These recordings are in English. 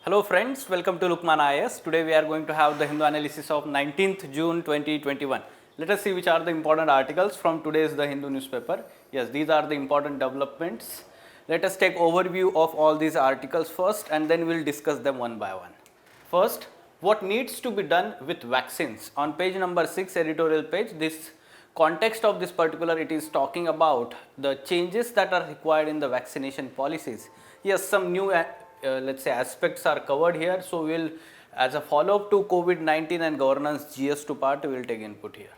Hello friends, welcome to Lukman IAS. Today we are going to have the Hindu analysis of 19th June 2021. Let us see which are the important articles from today's The Hindu newspaper. Yes, these are the important developments. Let us take overview of all these articles first and then we will discuss them one by one. First, what needs to be done with vaccines? On page number 6 editorial page, this context of this particular, it is talking about the changes that are required in the vaccination policies. Yes, some new let's say aspects are covered here. So, we will as a follow up to COVID-19 and governance GS2 part, we will take input here.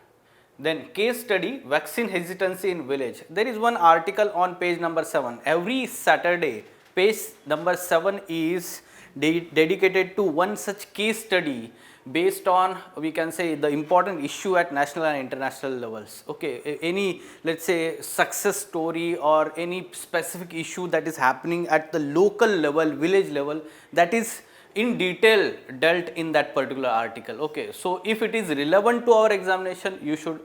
Then case study, vaccine hesitancy in village. There is one article on page number 7. Every Saturday, page number 7 is dedicated to one such case study based on, we can say, the important issue at national and international levels. Okay, any, let's say, success story or any specific issue that is happening at the local level, village level, that is in detail dealt in that particular article. Okay, so if it is relevant to our examination, you should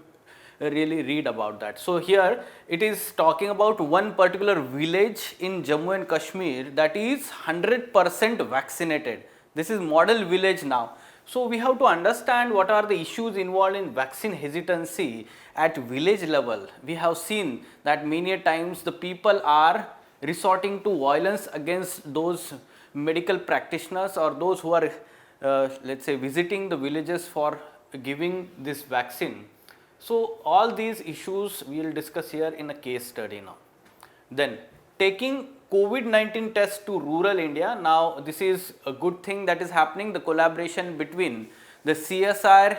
really read about that. So here it is talking about one particular village in Jammu and Kashmir that is 100% vaccinated. This is model village now. So we have to understand what are the issues involved in vaccine hesitancy at village level. We have seen that many times the people are resorting to violence against those medical practitioners or those who are let's say visiting the villages for giving this vaccine. So all these issues we will discuss here in a case study now. Then taking COVID-19 test to rural India. Now this is a good thing that is happening, the collaboration between the CSIR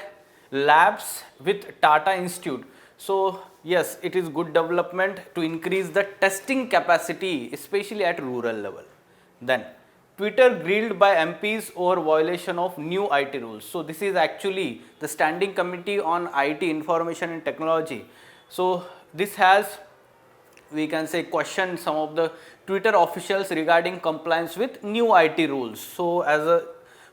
labs with Tata Institute. So yes, it is good development to increase the testing capacity, especially at rural level. Then Twitter grilled by MPs over violation of new IT rules. So this is actually the Standing Committee on IT, Information and Technology. So this has, we can say, questioned some of the Twitter officials regarding compliance with new IT rules. So as a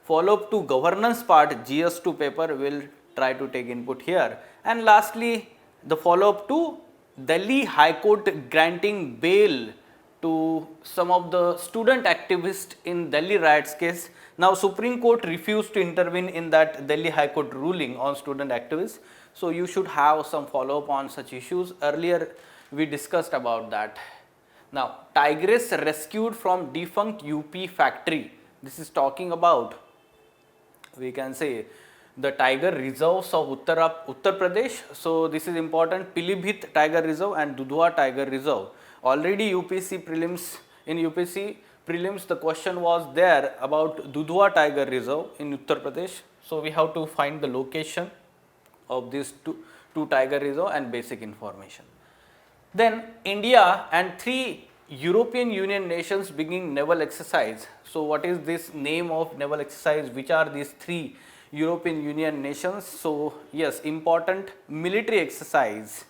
follow up to governance part, GS2 paper will try to take input here. And lastly, the follow up to Delhi High Court granting bail to some of the student activists in Delhi riots case. Now Supreme Court refused to intervene in that Delhi High Court ruling on student activists. So you should have some follow up on such issues. Earlier we discussed about that. Now tigress rescued from defunct UP factory. This is talking about, we can say, the tiger reserves of Uttar Pradesh. So this is important, Pilibhit Tiger Reserve and Dudhwa Tiger Reserve. Already UPSC prelims, in UPSC prelims the question was there about Dudhwa Tiger Reserve in Uttar Pradesh. So we have to find the location of these two tiger reserve and basic information. Then India and 3 European Union nations beginning naval exercise. So what is this name of naval exercise? Which are these 3 European Union nations? So yes, important military exercise.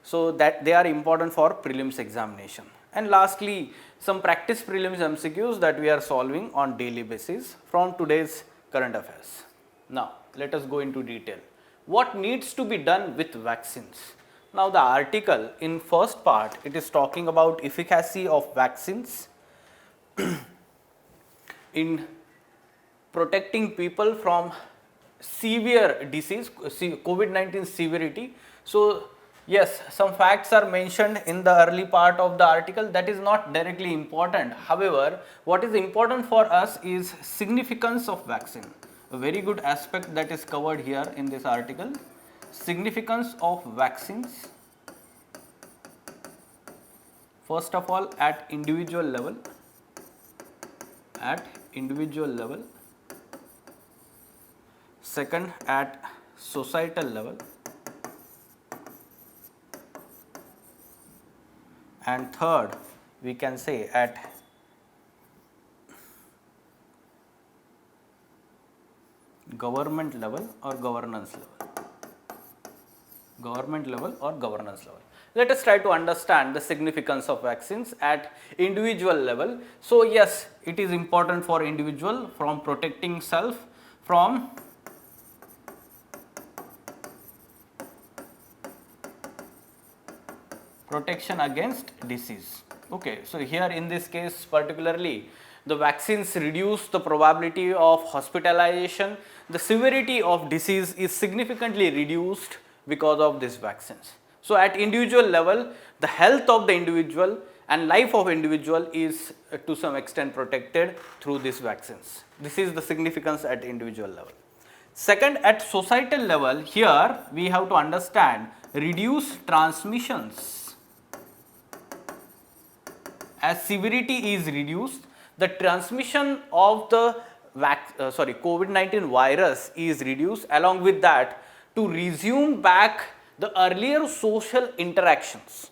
So that they are important for prelims examination. And lastly, some practice prelims MCQs that we are solving on daily basis from today's current affairs. Now let us go into detail. What needs to be done with vaccines? Now the article in first part, it is talking about efficacy of vaccines in protecting people from severe disease, COVID-19 severity. So yes, some facts are mentioned in the early part of the article, that is not directly important. However, what is important for us is significance of vaccine. A very good aspect that is covered here in this article, significance of vaccines. First of all, at individual level, second at societal level, and third, we can say at government level or governance level. Let us try to understand the significance of vaccines at individual level. So yes, it is important for individual from protecting self from protection against disease. Okay, so here in this case particularly the vaccines reduce the probability of hospitalization, the severity of disease is significantly reduced because of these vaccines. So at individual level, the health of the individual and life of individual is to some extent protected through these vaccines. This is the significance at individual level. Second, at societal level, here we have to understand reduce transmissions. As severity is reduced, the transmission of the COVID-19 virus is reduced. Along with that, to resume back the earlier social interactions,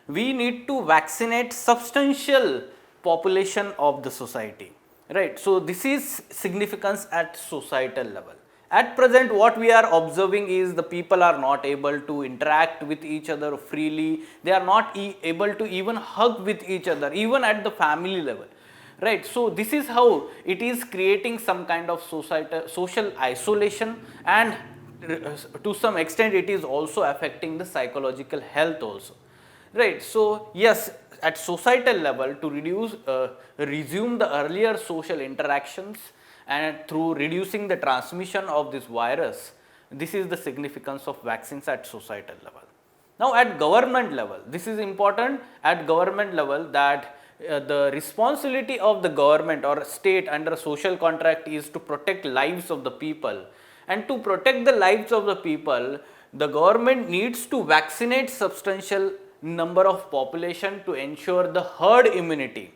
we need to vaccinate substantial population of the society, right? So this is significance at societal level. At present, what we are observing is the people are not able to interact with each other freely. They are not able to even hug with each other, even at the family level, right? So this is how it is creating some kind of social isolation, and to some extent it is also affecting the psychological health also, right? So yes, at societal level, to resume the earlier social interactions and through reducing the transmission of this virus, this is the significance of vaccines at societal level. Now at government level, this is important at government level, that the responsibility of the government or state under social contract is to protect lives of the people, and to protect the lives of the people, the government needs to vaccinate substantial number of population to ensure the herd immunity.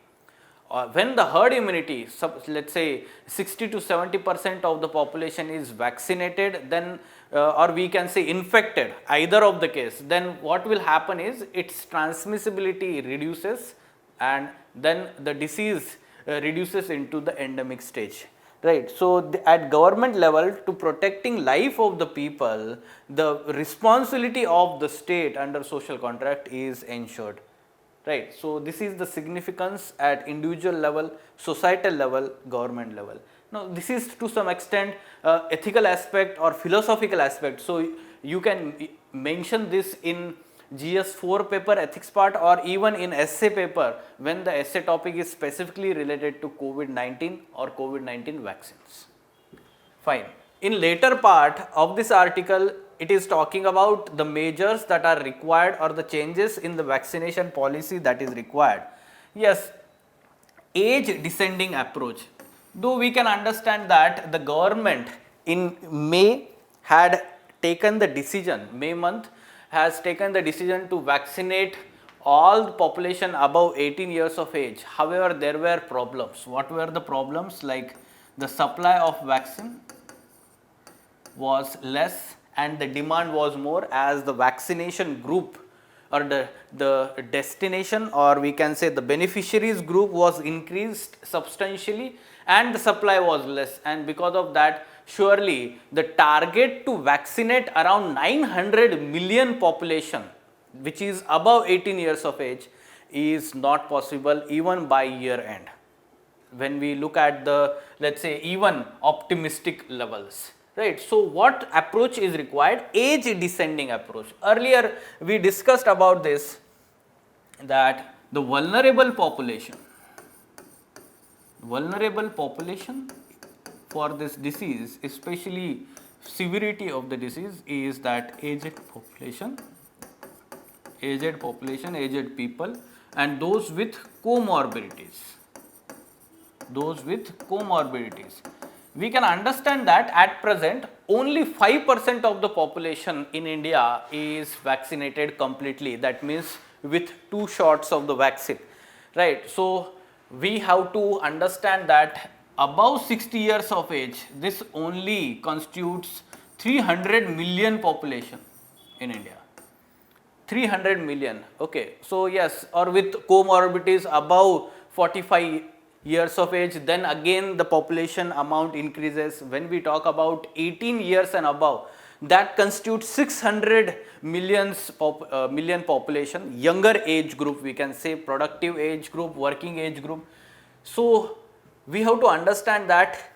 When the herd immunity, let's say 60 to 70% of the population is vaccinated, then or we can say infected, either of the case, then what will happen is its transmissibility reduces, and then the disease reduces into the endemic stage, right? So at government level, to protecting life of the people, the responsibility of the state under social contract is ensured, right? So this is the significance at individual level, societal level, government level. Now this is to some extent ethical aspect or philosophical aspect. So you can mention this in GS4 paper ethics part, or even in essay paper when the essay topic is specifically related to COVID-19 or COVID-19 vaccines. Fine. In later part of this article, it is talking about the measures that are required or the changes in the vaccination policy that is required. Yes, age descending approach. Though we can understand that the government in May had taken the decision, May month has taken the decision to vaccinate all the population above 18 years of age. However, there were problems. What were the problems? Like the supply of vaccine was less and the demand was more, as the vaccination group or the destination, or we can say the beneficiaries group, was increased substantially and the supply was less, and because of that, surely the target to vaccinate around 900 million population which is above 18 years of age is not possible even by year end, when we look at the, let's say, even optimistic levels, right? So what approach is required? Age descending approach. Earlier we discussed about this, that the vulnerable population for this disease, especially severity of the disease, is that aged population, aged people, and those with comorbidities. We can understand that at present only 5% of the population in India is vaccinated completely, that means with 2 shots of the vaccine, right? So we have to understand that above 60 years of age, this only constitutes 300 million population in India. 300 million, okay. So yes, or with comorbidities above 45 years of age, then again the population amount increases. When we talk about 18 years and above, that constitutes 600 million population, younger age group, we can say productive age group, working age group. So we have to understand that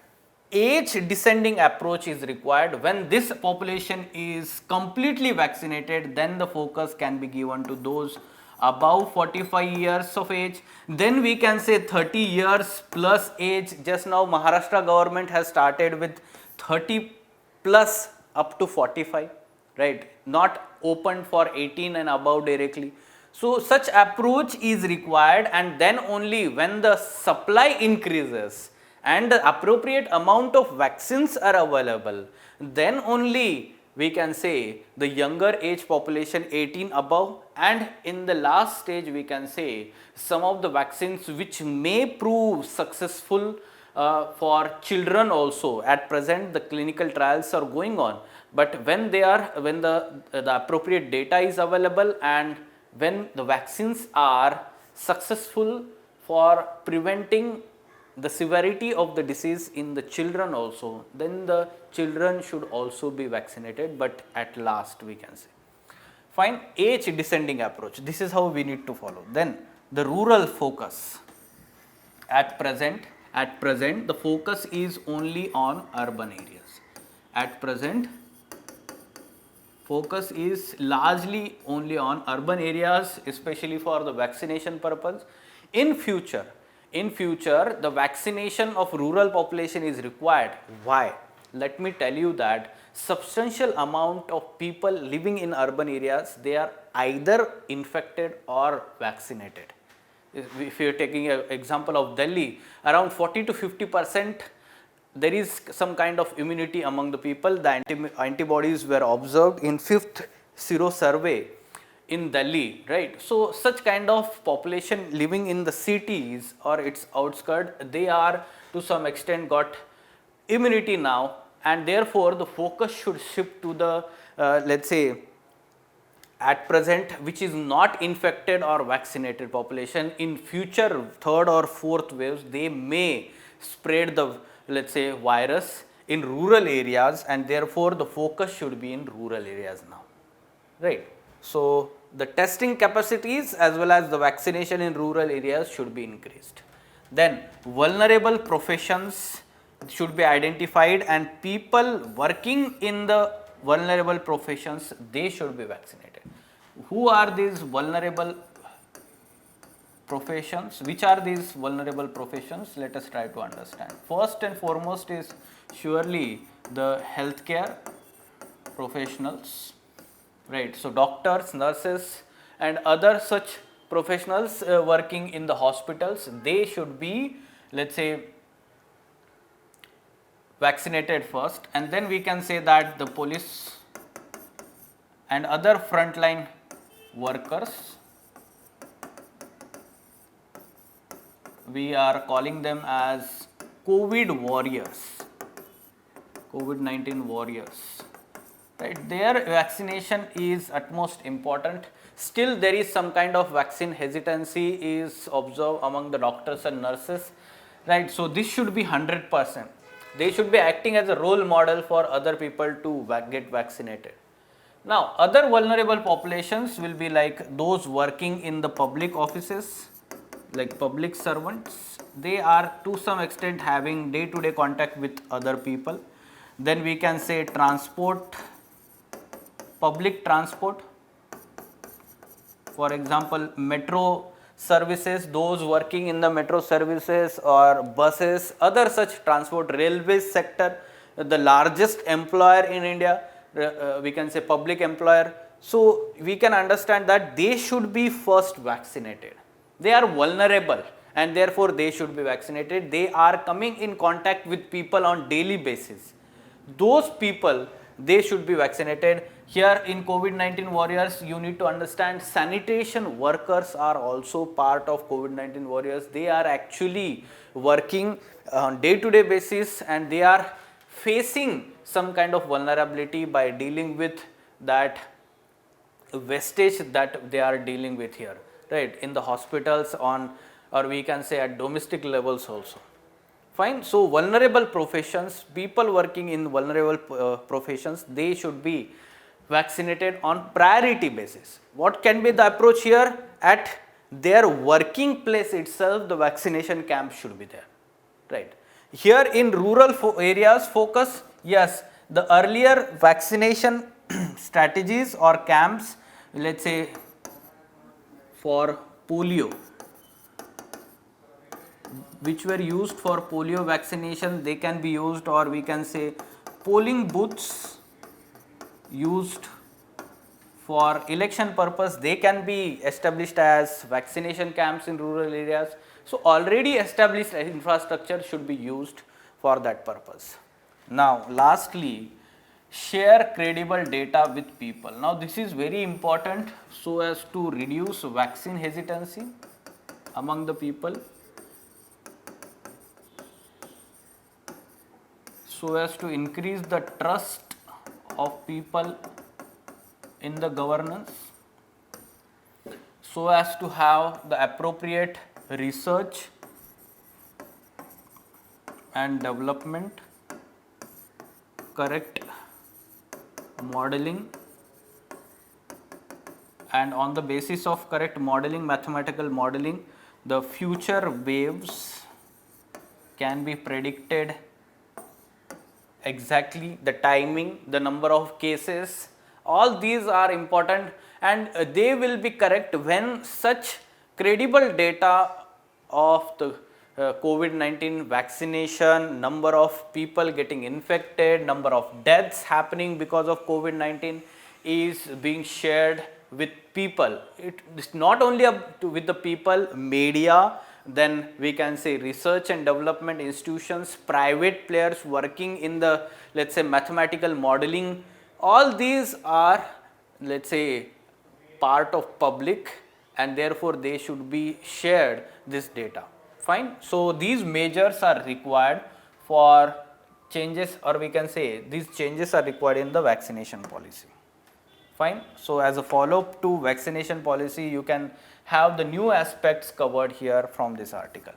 age descending approach is required. When this population is completely vaccinated, then the focus can be given to those above 45 years of age. Then we can say 30 years plus age. Just now Maharashtra government has started with 30 plus up to 45, right? Not open for 18 and above directly. So such approach is required, and then only when the supply increases and the appropriate amount of vaccines are available, then only we can say the younger age population 18 above, and in the last stage we can say some of the vaccines which may prove successful for children also. At present the clinical trials are going on, but when the appropriate data is available and when the vaccines are successful for preventing the severity of the disease in the children also, then the children should also be vaccinated, but at last we can say. Fine, age descending approach, this is how we need to follow. Then the rural focus. At present the focus is only on urban areas. At present focus is largely only on urban areas, especially for the vaccination purpose. In future the vaccination of rural population is required. Why? Let me tell you that substantial amount of people living in urban areas, they are either infected or vaccinated. If you are taking an example of Delhi, around 40 to 50% there is some kind of immunity among the people. The antibodies were observed in 5th sero survey in Delhi, right? So such kind of population living in the cities or its outskirts, they are to some extent got immunity now, and therefore the focus should shift to the let's say at present which is not infected or vaccinated population. In future third or fourth waves, they may spread the, let's say, virus in rural areas, and therefore the focus should be in rural areas now, right? So the testing capacities as well as the vaccination in rural areas should be increased. Then vulnerable professions should be identified, and people working in the vulnerable professions, they should be vaccinated. Who are these vulnerable professions? Which are these vulnerable professions? Let us try to understand. First and foremost is surely the healthcare professionals, right? So doctors, nurses and other such professionals working in the hospitals, they should be, let's say, vaccinated first, and then we can say that the police and other frontline workers, we are calling them as COVID warriors, COVID-19 warriors, right? Their vaccination is utmost important. Still there is some kind of vaccine hesitancy is observed among the doctors and nurses, right? So this should be 100%. They should be acting as a role model for other people to get vaccinated. Now other vulnerable populations will be like those working in the public offices, like public servants. They are to some extent having day-to-day contact with other people. Then we can say transport, public transport, for example metro services, those working in the metro services or buses, other such transport, railway sector, the largest employer in India, we can say public employer. So we can understand that they should be first vaccinated. They are vulnerable and therefore they should be vaccinated. They are coming in contact with people on daily basis. Those people, they should be vaccinated. Here in COVID-19 warriors, you need to understand sanitation workers are also part of COVID-19 warriors. They are actually working on day-to-day basis, and they are facing some kind of vulnerability by dealing with that wastage that they are dealing with here, right, in the hospitals on, or we can say at domestic levels also. Fine. So vulnerable professions, people working in vulnerable professions, they should be vaccinated on priority basis. What can be the approach here? At their working place itself, the vaccination camp should be there, right? Here in rural areas focus, yes, the earlier vaccination strategies or camps, let's say for polio, which were used for polio vaccination, they can be used, or we can say polling booths used for election purpose, they can be established as vaccination camps in rural areas. So already established infrastructure should be used for that purpose. Now lastly, share credible data with people. Now this is very important so as to reduce vaccine hesitancy among the people, so as to increase the trust of people in the governance, so as to have the appropriate research and development, correct modeling, and on the basis of correct modeling, mathematical modeling, the future waves can be predicted exactly, the timing, the number of cases, all these are important, and they will be correct when such credible data of the COVID-19 vaccination, number of people getting infected, number of deaths happening because of COVID-19 is being shared with people. It is not only up to with the people, media, then we can say research and development institutions, private players working in the, let's say, mathematical modeling, all these are, let's say, part of public, and therefore they should be shared this data. Fine. So these measures are required for changes, or we can say these changes are required in the vaccination policy. Fine. So as a follow-up to vaccination policy, you can have the new aspects covered here from this article.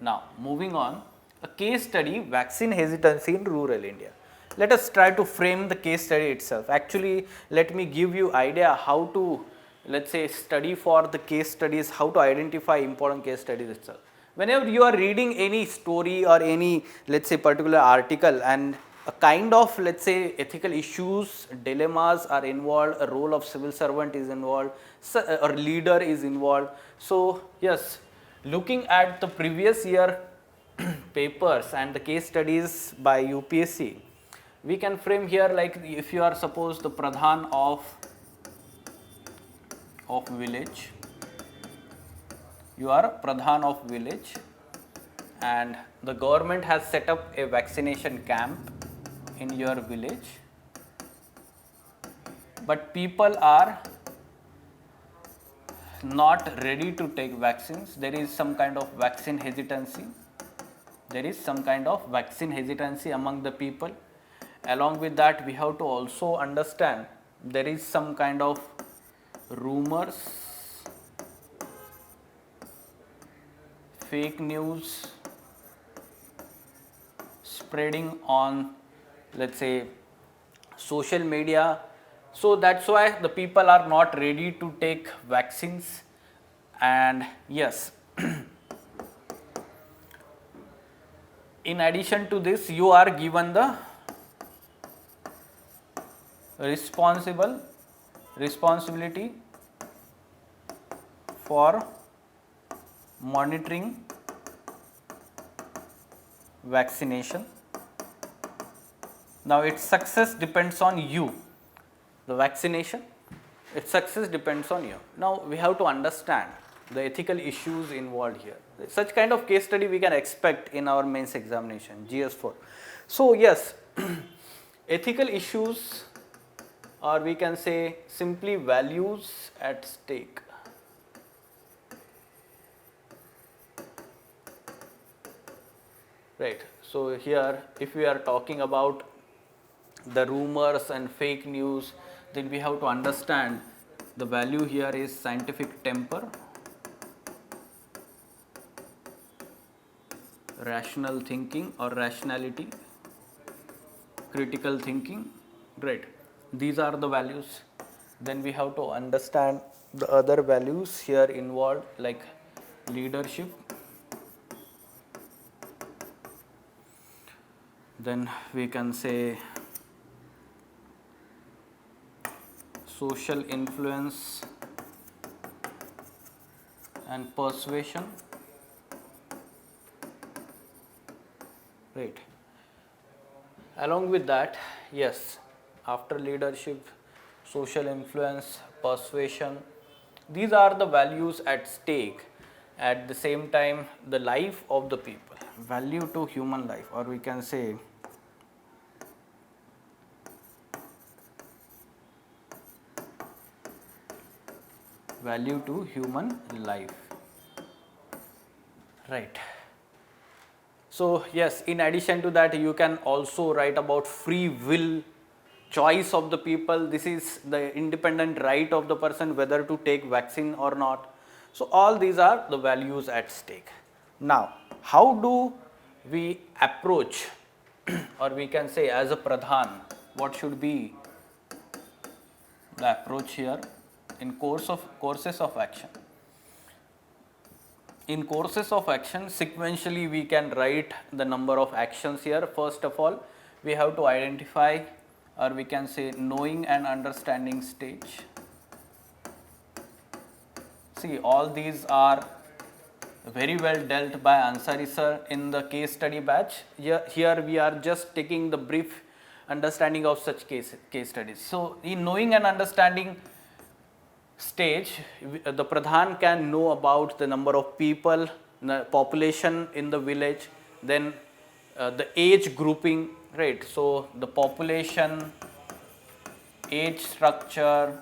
Now moving on, a case study, vaccine hesitancy in rural India. Let us try to frame the case study itself. Actually, let me give you idea how to, let's say, study for the case studies, how to identify important case studies itself. Whenever you are reading any story or any, let's say, particular article, and a kind of, let's say, ethical issues, dilemmas are involved, a role of civil servant is involved, or leader is involved. So yes, looking at the previous year papers and the case studies by UPSC, we can frame here like if you are suppose the Pradhan of village, you are Pradhan of village, and the government has set up a vaccination camp in your village, but people are not ready to take vaccines. There is some kind of vaccine hesitancy. There is some kind of vaccine hesitancy among the people. Along with that, we have to also understand there is some kind of rumors, fake news spreading on, let's say, social media. So that's why the people are not ready to take vaccines. And yes, in addition to this, you are given the responsibility for monitoring vaccination. Now its success depends on you. The vaccination, its success depends on you. Now we have to understand the ethical issues involved here. Such kind of case study we can expect in our mains examination, GS4. So yes, ethical issues, or we can say simply values at stake. Right. So here, if we are talking about the rumors and fake news, then we have to understand the value here is scientific temper, rational thinking or rationality, critical thinking, right. These are the values. Then we have to understand the other values here involved, like leadership, then we can say social influence, and persuasion, right. Along with that, yes, after leadership, social influence, persuasion, these are the values at stake. At the same time, the life of the people, value to human life, or we can say value to human life, right. So yes, in addition to that, you can also write about free will, choice of the people. This is the independent right of the person whether to take vaccine or not. So all these are the values at stake. Now, how do we approach, or we can say as a pradhan, what should be the approach here in courses of action? In courses of action, sequentially we can write the number of actions here. First of all, we have to identify, or we can say knowing and understanding stage. See, all these are very well dealt by Ansari sir in the case study batch. Here we are just taking the brief understanding of such case studies. So, in knowing and understanding stage, the pradhan can know about the number of people, the population in the village, then the age grouping, right. So, the population, age structure,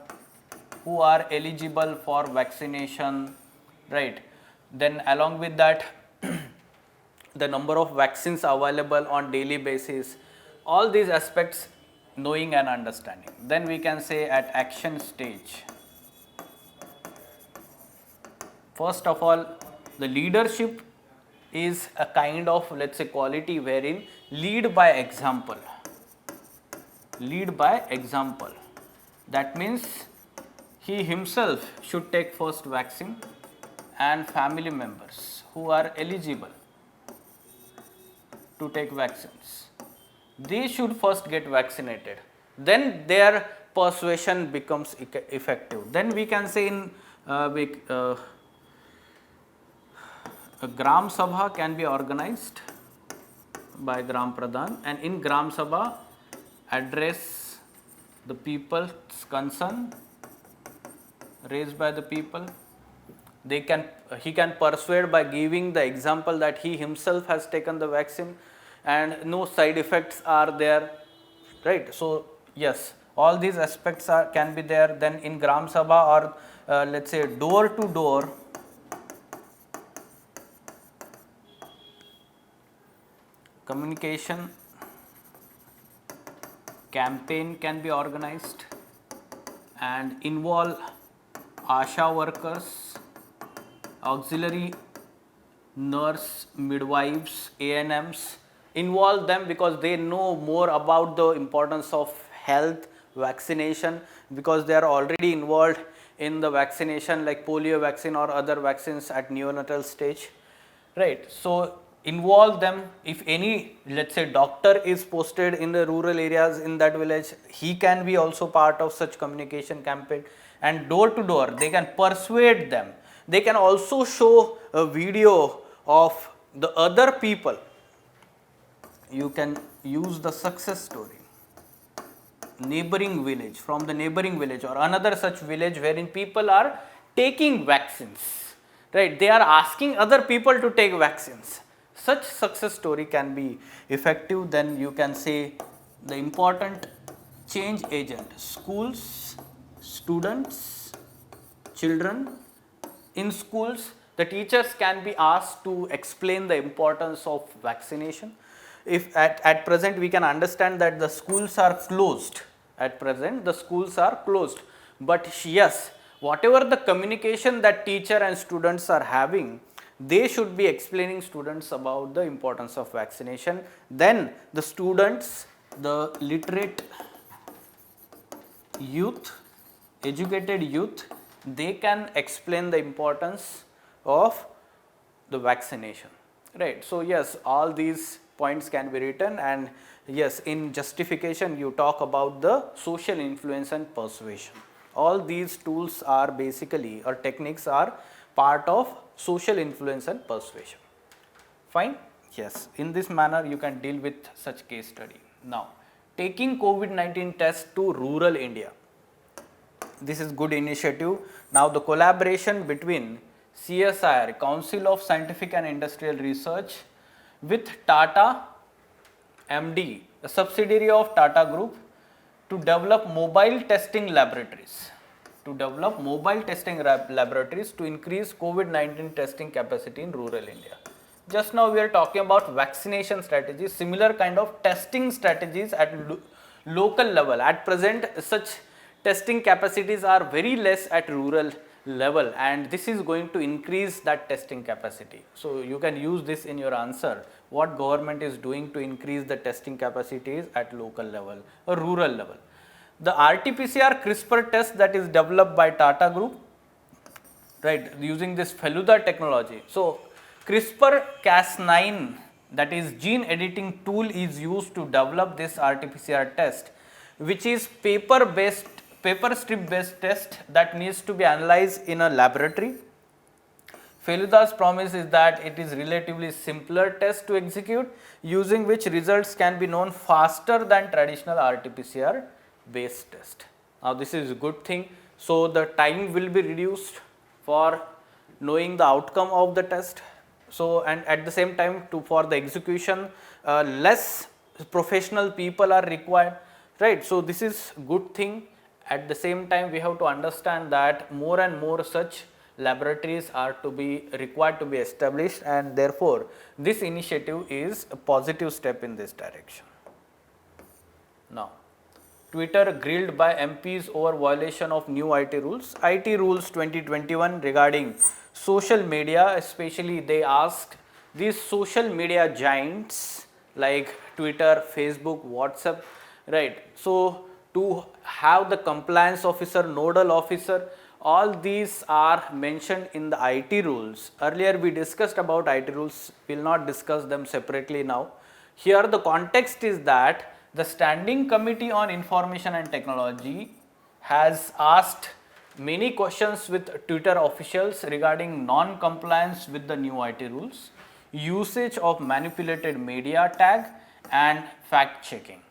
who are eligible for vaccination, right. Then along with that, the number of vaccines available on daily basis, all these aspects knowing and understanding. Then we can say at action stage, first of all, the leadership is a kind of, let's say, quality wherein lead by example. Lead by example. That means he himself should take first vaccine and family members who are eligible to take vaccines, they should first get vaccinated. Then their persuasion becomes effective. Then we can say in a Gram Sabha can be organized by Gram Pradhan, and in Gram Sabha address the people's concern raised by the people. He can persuade by giving the example that he himself has taken the vaccine and no side effects are there, right. So yes, all these aspects can be there. Then in Gram Sabha, or let's say door to door communication campaign can be organized and involve ASHA workers, auxiliary nurse, midwives, ANMs, involve them because they know more about the importance of health, vaccination, because they are already involved in the vaccination like polio vaccine or other vaccines at neonatal stage, right. So involve them. If any, let's say, doctor is posted in the rural areas in that village, he can be also part of such communication campaign. And door to door, they can persuade them. They can also show a video of the other people. You can use the success story, neighboring village, from the neighboring village or another such village wherein people are taking vaccines, right. They are asking other people to take vaccines. Such success story can be effective. Then you can say the important change agent, schools, students, children. In schools, the teachers can be asked to explain the importance of vaccination. If at present we can understand that the schools are closed, at present the schools are closed, but yes, whatever the communication that teacher and students are having, they should be explaining students about the importance of vaccination. Then the students, the literate youth, educated youth, they can explain the importance of the vaccination, right. So yes, all these points can be written, and yes, in justification you talk about the social influence and persuasion. All these tools are basically, or techniques are part of social influence and persuasion. Fine? Yes, in this manner you can deal with such case study. Now, taking COVID-19 test to rural India. This is good initiative. Now, the collaboration between CSIR, Council of Scientific and Industrial Research, with Tata MD, a subsidiary of Tata Group, to develop mobile testing laboratories. To develop mobile testing laboratories to increase COVID-19 testing capacity in rural India. Just now we are talking about vaccination strategies, similar kind of testing strategies at local level. At present, such testing capacities are very less at rural level, and this is going to increase that testing capacity. So, you can use this in your answer, what government is doing to increase the testing capacities at local level or rural level. The RT-PCR CRISPR test that is developed by Tata Group, right, using this Feluda technology. So, CRISPR-Cas9, that is gene editing tool, is used to develop this RT-PCR test, which is paper strip based test that needs to be analyzed in a laboratory. Feluda's promise is that it is relatively simpler test to execute, using which results can be known faster than traditional RT-PCR based test. Now, this is a good thing. So, the time will be reduced for knowing the outcome of the test. So, and at the same time, for the execution, less professional people are required, right. So, this is good thing. At the same time, we have to understand that more and more such laboratories are to be required to be established, and therefore, this initiative is a positive step in this direction. Now, Twitter grilled by MPs over violation of new IT rules. IT rules 2021 regarding social media, especially they asked these social media giants like Twitter, Facebook, WhatsApp, right. So, to have the compliance officer, nodal officer, all these are mentioned in the IT rules. Earlier we discussed about IT rules, we will not discuss them separately now. Here the context is that the Standing Committee on Information and Technology has asked many questions with Twitter officials regarding non-compliance with the new IT rules, usage of manipulated media tag and fact checking.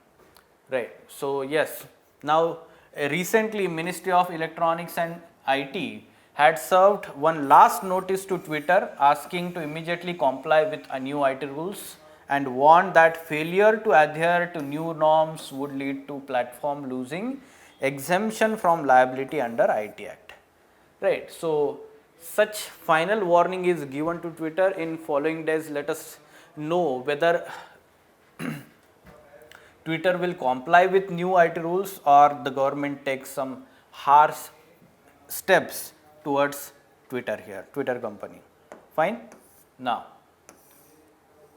Right. So, yes, now recently Ministry of Electronics and IT had served one last notice to Twitter asking to immediately comply with a new IT rules and warned that failure to adhere to new norms would lead to platform losing exemption from liability under IT Act. Right. So, such final warning is given to Twitter. In following days, let us know whether Twitter will comply with new IT rules or the government takes some harsh steps towards Twitter here, Twitter company. Fine. Now,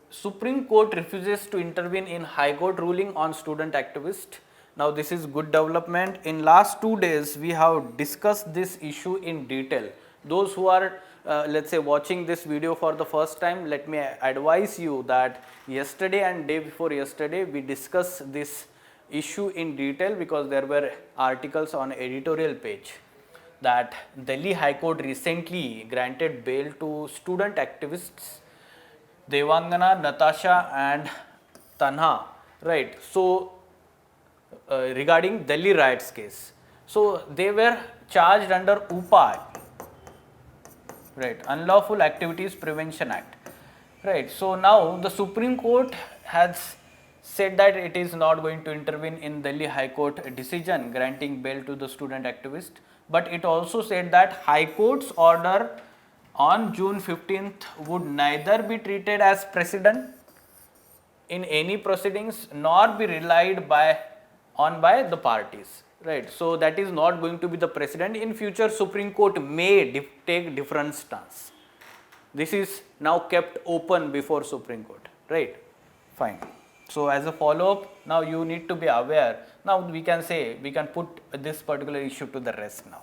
Supreme Court refuses to intervene in High Court ruling on student activist. Now, this is good development. In last 2 days, we have discussed this issue in detail. Those who are let's say watching this video for the first time, let me advise you that yesterday and day before yesterday we discussed this issue in detail, because there were articles on editorial page that Delhi High Court recently granted bail to student activists Devangana, Natasha and Tanha, right. So, regarding Delhi riots case. So, they were charged under UPAI, right, Unlawful Activities Prevention Act, right. So, now the Supreme Court has said that it is not going to intervene in Delhi High Court decision granting bail to the student activist, but it also said that High Court's order on June 15th would neither be treated as precedent in any proceedings nor be relied on by the parties, right. So, that is not going to be the precedent. In future Supreme Court may take different stance. This is now kept open before Supreme Court, right. Fine. So, as a follow up, now you need to be aware. Now, we can say we can put this particular issue to the rest now.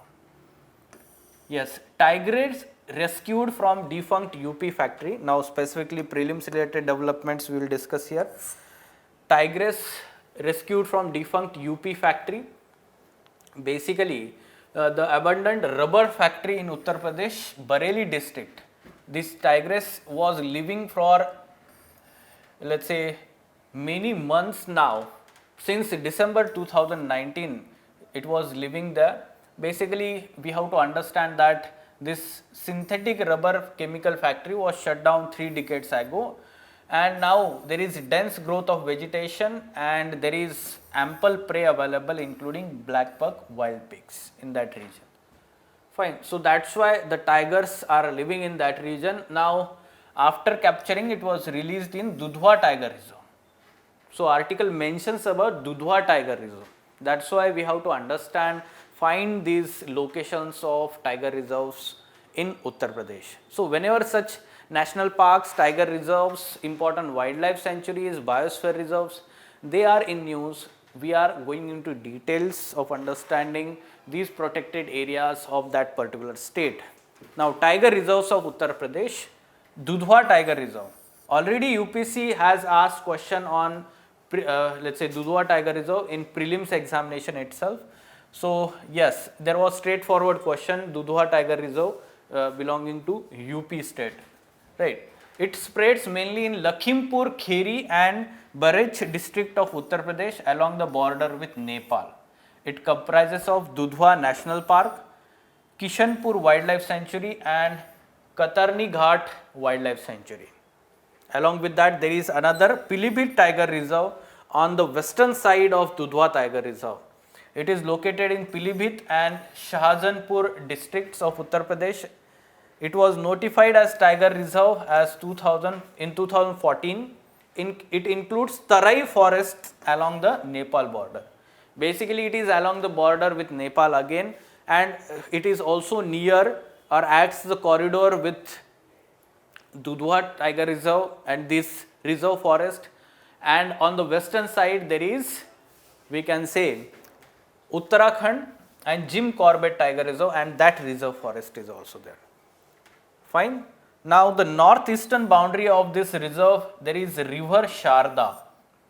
Yes, Tigress rescued from defunct UP factory. Now, specifically prelims related developments we will discuss here. Tigress rescued from defunct UP factory. Basically, the abundant rubber factory in Uttar Pradesh, Bareilly district. This tigress was living for, let's say, many months now. Since December 2019, it was living there. Basically, we have to understand that this synthetic rubber chemical factory was shut down 3 decades ago, and now there is dense growth of vegetation and there is ample prey available, including black buck wild pigs in that region. Fine. So that's why the tigers are living in that region. Now, after capturing, it was released in Dudhwa Tiger Reserve. So article mentions about Dudhwa Tiger Reserve. That's why we have to understand, find these locations of tiger reserves in Uttar Pradesh. So whenever such national parks, tiger reserves, important wildlife sanctuaries, biosphere reserves, they are in news, we are going into details of understanding these protected areas of that particular state. Now, tiger reserves of Uttar Pradesh, Dudhwa Tiger Reserve. Already UPC has asked question on let's say Dudhwa Tiger Reserve in prelims examination itself. So yes, there was straightforward question, Dudhwa Tiger Reserve belonging to UP state, right. It spreads mainly in Lakhimpur Kheri and Barech district of Uttar Pradesh along the border with Nepal. It comprises of Dudhwa National Park, Kishanpur Wildlife Sanctuary and Katarni Ghat Wildlife Sanctuary. Along with that, there is another Pilibhit Tiger Reserve on the western side of Dudhwa Tiger Reserve. It is located in Pilibhit and Shahjahanpur districts of Uttar Pradesh. It was notified as Tiger Reserve as 2014. It includes Tarai forest along the Nepal border. Basically, it is along the border with Nepal again, and it is also near or acts the corridor with Dudhwa Tiger Reserve and this reserve forest, and on the western side there is, we can say, Uttarakhand and Jim Corbett Tiger Reserve, and that reserve forest is also there. Fine. Now, the northeastern boundary of this reserve, there is river Sharda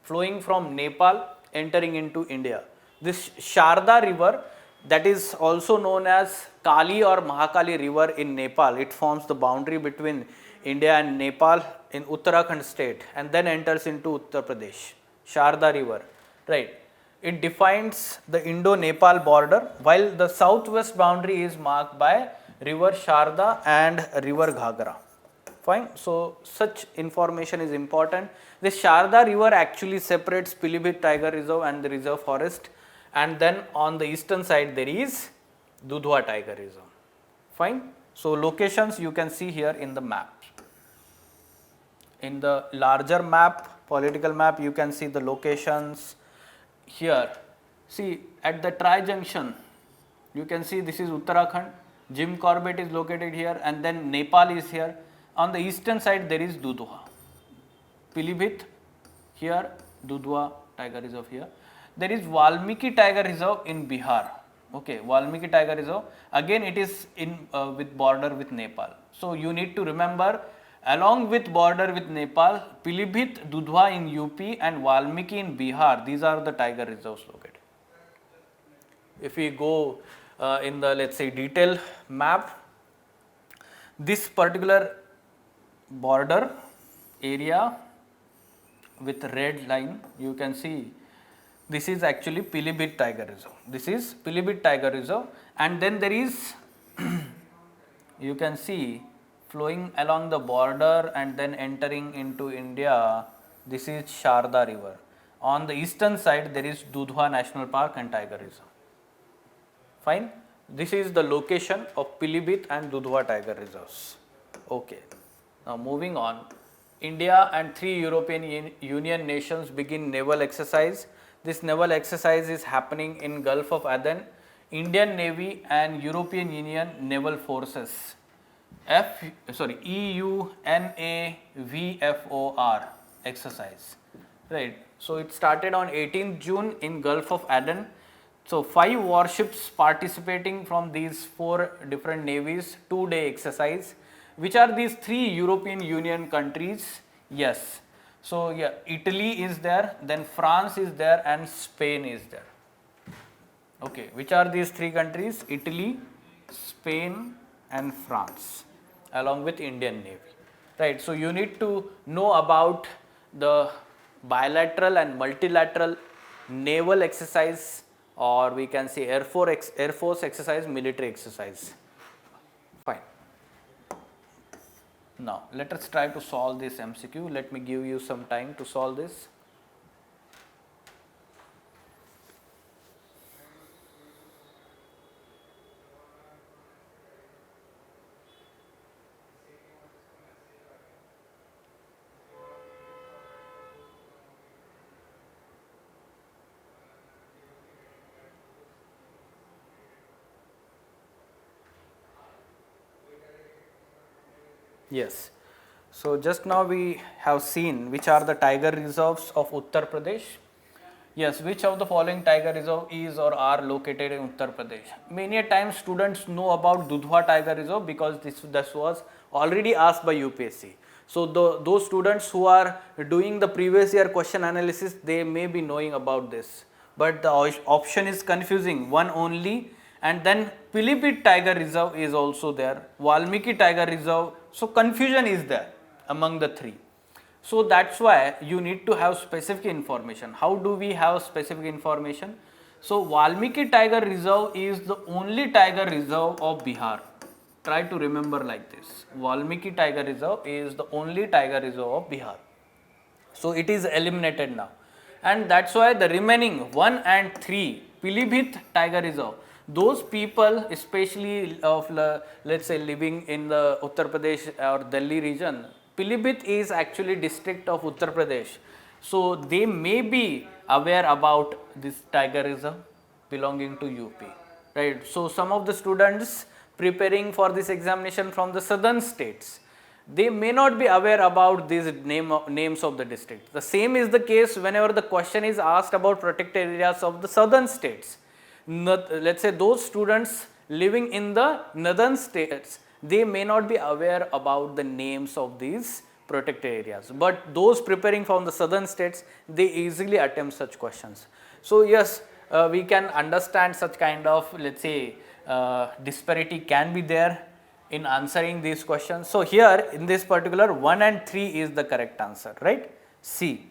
flowing from Nepal entering into India. This Sharda river, that is also known as Kali or Mahakali river in Nepal. It forms the boundary between India and Nepal in Uttarakhand state and then enters into Uttar Pradesh. Sharda river, right. It defines the Indo-Nepal border, while the southwest boundary is marked by river Sharda and river Ghagra. Fine. So, such information is important. The Sharda river actually separates Pilibhit Tiger Reserve and the reserve forest, and then on the eastern side there is Dudhwa Tiger Reserve. Fine. So, locations you can see here in the map. In the larger map, political map, you can see the locations here. See, at the tri-junction, you can see this is Uttarakhand, Jim Corbett is located here, and then Nepal is here. On the eastern side there is Dudhwa, Pilibhit here, Dudhwa Tiger Reserve here. There is Valmiki Tiger Reserve in Bihar. Okay, Valmiki Tiger Reserve, again it is in with border with Nepal. So you need to remember, along with border with Nepal, Pilibhit, Dudhwa in UP and Valmiki in Bihar, these are the tiger reserves located. If we go in the, let's say, detail map, this particular border area with red line, you can see this is actually Pilibhit Tiger Reserve. This is Pilibhit Tiger Reserve, and then there is you can see flowing along the border and then entering into India, this is Sharda river. On the eastern side there is Dudhwa National Park and Tiger Reserve. Fine. This is the location of Pilibhit and Dudhwa Tiger Reserves. Okay. Now moving on, India and 3 European Union nations begin naval exercise. This naval exercise is happening in Gulf of Aden. Indian Navy and European Union naval forces, EUNAVFOR exercise, right. So it started on 18th June in Gulf of Aden. So 5 warships participating from these 4 different navies, 2-day exercise. Which are these 3 European Union countries? Yes. So yeah, Italy is there, then France is there and Spain is there. Okay, which are these three countries? Italy, Spain and France, along with Indian Navy, right? So you need to know about the bilateral and multilateral naval exercise, or we can say Air Force exercise, military exercise. Fine. Now let us try to solve this MCQ. Let me give you some time to solve this. Yes. So just now we have seen which are the tiger reserves of Uttar Pradesh. Yes, which of the following tiger reserve is or are located in Uttar Pradesh? Many a times students know about Dudhwa Tiger Reserve because this was already asked by UPSC. So those students who are doing the previous year question analysis, they may be knowing about this. But the option is confusing, one only, and then Pilibhit Tiger Reserve is also there, Valmiki Tiger Reserve. So confusion is there among the three. So that's why you need to have specific information. How do we have specific information? So Valmiki Tiger Reserve is the only tiger reserve of Bihar. Try to remember like this. Valmiki Tiger Reserve is the only tiger reserve of Bihar. So it is eliminated now. And that's why the remaining 1 and 3, Pilibhit Tiger Reserve, those people especially of let's say living in the Uttar Pradesh or Delhi region, Pilibhit is actually district of Uttar Pradesh. So they may be aware about this tiger reserve belonging to UP, right? So some of the students preparing for this examination from the southern states, they may not be aware about these names of the district. The same is the case whenever the question is asked about protected areas of the southern states. Let's say those students living in the northern states, they may not be aware about the names of these protected areas, but those preparing from the southern states, they easily attempt such questions. So yes, we can understand such kind of, let's say, disparity can be there in answering these questions. So here in this particular 1 and 3 is the correct answer, right? C.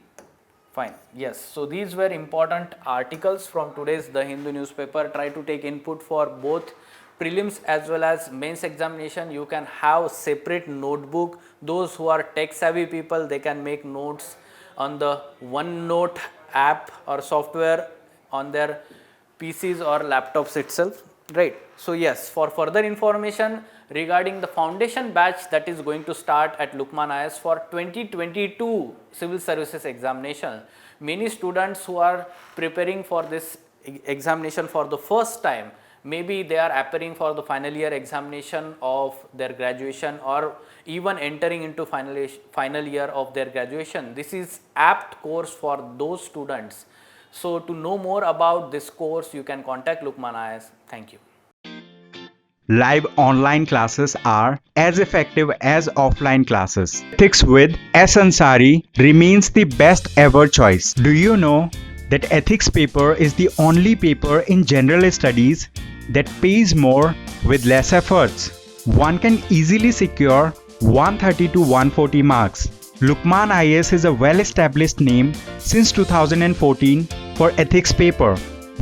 Fine. Yes. So these were important articles from today's The Hindu newspaper. Try to take input for both prelims as well as mains examination. You can have separate notebook. Those who are tech savvy people, they can make notes on the OneNote app or software on their PCs or laptops itself, right? So yes, for further information regarding the foundation batch that is going to start at Lukman IAS for 2022 civil services examination, many students who are preparing for this examination for the first time, maybe they are appearing for the final year examination of their graduation or even entering into final year of their graduation. This is apt course for those students. So to know more about this course, you can contact Lukman IAS. Thank you. Live online classes are as effective as offline classes. Ethics with S. Ansari remains the best ever choice. Do you know that ethics paper is the only paper in general studies that pays more with less efforts? One can easily secure 130 to 140 marks. Lukman IAS is a well-established name since 2014 for ethics paper.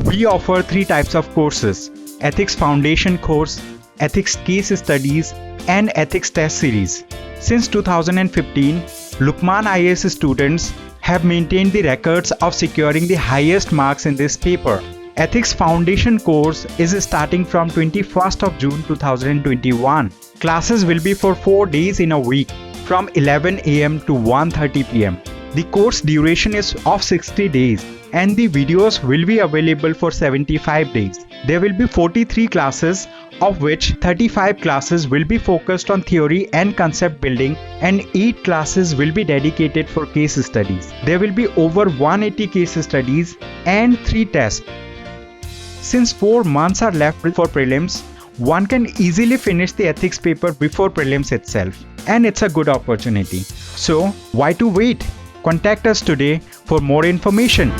We offer 3 types of courses: Ethics Foundation course, Ethics Case Studies, and Ethics Test Series. Since 2015, Lukman IAS students have maintained the records of securing the highest marks in this paper. Ethics Foundation course is starting from 21st of June 2021. Classes will be for 4 days in a week from 11 am to 1:30 pm. The course duration is of 60 days and the videos will be available for 75 days. There will be 43 classes, of which 35 classes will be focused on theory and concept building and 8 classes will be dedicated for case studies. There will be over 180 case studies and 3 tests. Since 4 months are left for prelims, one can easily finish the ethics paper before prelims itself, and it's a good opportunity. So why to wait? Contact us today for more information.